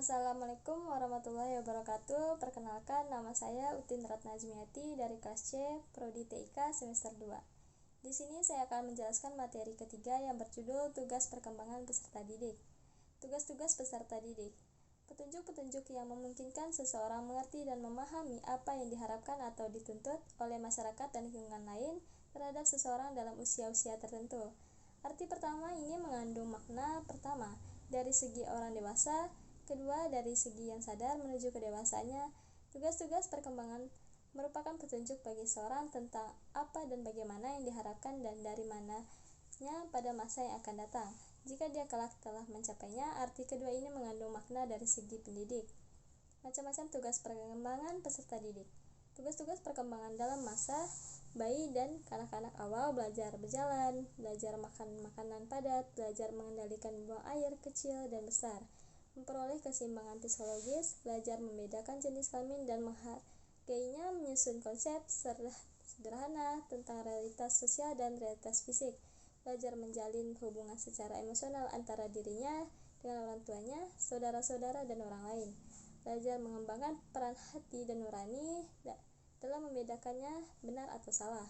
Assalamualaikum warahmatullahi wabarakatuh. Perkenalkan, nama saya Utin Ratnazmiati dari kelas C, Prodi TIK semester 2. Di sini saya akan menjelaskan materi ketiga yang berjudul Tugas Perkembangan Peserta Didik. Tugas-tugas peserta didik. Petunjuk-petunjuk yang memungkinkan seseorang mengerti dan memahami apa yang diharapkan atau dituntut oleh masyarakat dan lingkungan lain terhadap seseorang dalam usia-usia tertentu. Arti pertama ini mengandung makna pertama, dari segi orang dewasa, kedua dari segi yang sadar menuju kedewasaannya. Tugas-tugas perkembangan merupakan petunjuk bagi seorang tentang apa dan bagaimana yang diharapkan dan dari mananya pada masa yang akan datang. Jika dia kelak telah mencapainya, arti kedua ini mengandung makna dari segi pendidik. Macam-macam tugas perkembangan peserta didik. Tugas-tugas perkembangan dalam masa bayi dan kanak-kanak awal: belajar berjalan, belajar makan makanan padat, belajar mengendalikan buang air kecil dan besar, memperoleh keseimbangan psikologis, belajar membedakan jenis kelamin dan menghargainya, menyusun konsep sederhana tentang realitas sosial dan realitas fisik, belajar menjalin hubungan secara emosional antara dirinya dengan orang tuanya, saudara-saudara, dan orang lain, belajar mengembangkan peran hati dan nurani dalam membedakannya benar atau salah.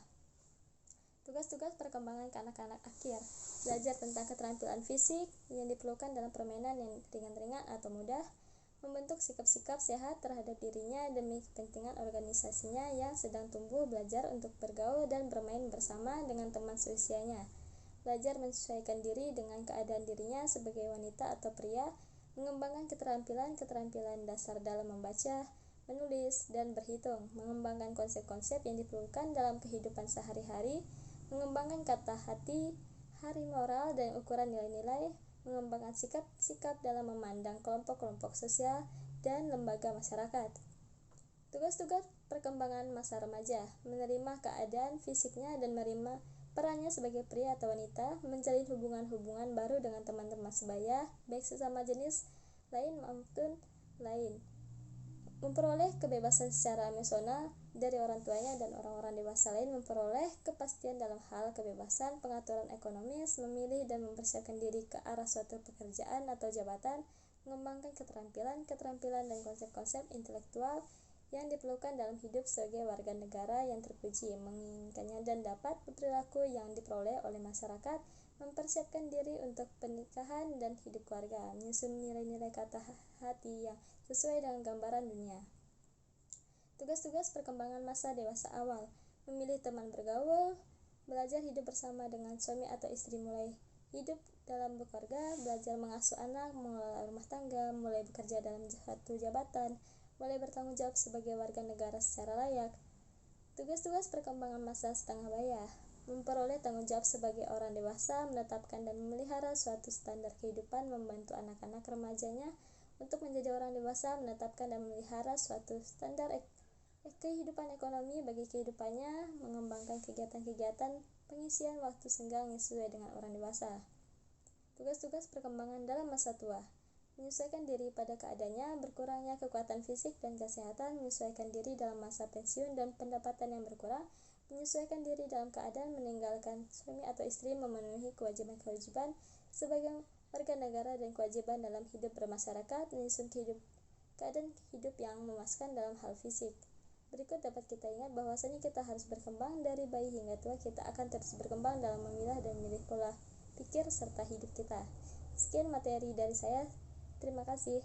Tugas-tugas perkembangan kanak-kanak akhir: belajar tentang keterampilan fisik yang diperlukan dalam permainan yang ringan-ringan atau mudah, membentuk sikap-sikap sehat terhadap dirinya demi kepentingan organisasinya yang sedang tumbuh, belajar untuk bergaul dan bermain bersama dengan teman seusianya, belajar menyesuaikan diri dengan keadaan dirinya sebagai wanita atau pria, mengembangkan keterampilan dasar dalam membaca, menulis, dan berhitung, mengembangkan konsep-konsep yang diperlukan dalam kehidupan sehari-hari, mengembangkan kata hati, hari moral dan ukuran nilai-nilai, mengembangkan sikap-sikap dalam memandang kelompok-kelompok sosial dan lembaga masyarakat. Tugas-tugas perkembangan masa remaja: menerima keadaan fisiknya dan menerima perannya sebagai pria atau wanita, menjalin hubungan-hubungan baru dengan teman-teman sebaya, baik sesama jenis lain maupun lain, memperoleh kebebasan secara emosional dari orang tuanya dan orang-orang dewasa lain, memperoleh kepastian dalam hal kebebasan pengaturan ekonomis, memilih dan mempersiapkan diri ke arah suatu pekerjaan atau jabatan, mengembangkan keterampilan dan konsep-konsep intelektual yang diperlukan dalam hidup sebagai warga negara yang terpuji, menginginkannya dan dapat berperilaku yang diperoleh oleh masyarakat, mempersiapkan diri untuk pernikahan dan hidup keluarga, menyusun nilai-nilai kata hati yang sesuai dengan gambaran dunia. Tugas-tugas perkembangan masa dewasa awal: memilih teman bergaul, belajar hidup bersama dengan suami atau istri, mulai hidup dalam berkeluarga, belajar mengasuh anak, mengelola rumah tangga, mulai bekerja dalam suatu jabatan, mulai bertanggung jawab sebagai warga negara secara layak. Tugas-tugas perkembangan masa setengah baya: memperoleh tanggung jawab sebagai orang dewasa, menetapkan dan memelihara suatu standar kehidupan, membantu anak-anak remajanya untuk menjadi orang dewasa, menetapkan dan memelihara suatu standar kehidupan ekonomi bagi kehidupannya, mengembangkan kegiatan-kegiatan pengisian waktu senggang yang sesuai dengan orang dewasa. Tugas-tugas perkembangan dalam masa tua: menyesuaikan diri pada keadaannya, berkurangnya kekuatan fisik dan kesehatan, menyesuaikan diri dalam masa pensiun dan pendapatan yang berkurang, menyesuaikan diri dalam keadaan meninggalkan suami atau istri, memenuhi kewajiban-kewajiban sebagai warga negara dan kewajiban dalam hidup bermasyarakat, menyusun keadaan hidup yang memuaskan dalam hal fisik. Berikut dapat kita ingat bahwasanya kita harus berkembang dari bayi hingga tua. Kita akan terus berkembang dalam memilah dan memilih pola pikir serta hidup kita. Sekian materi dari saya. Terima kasih.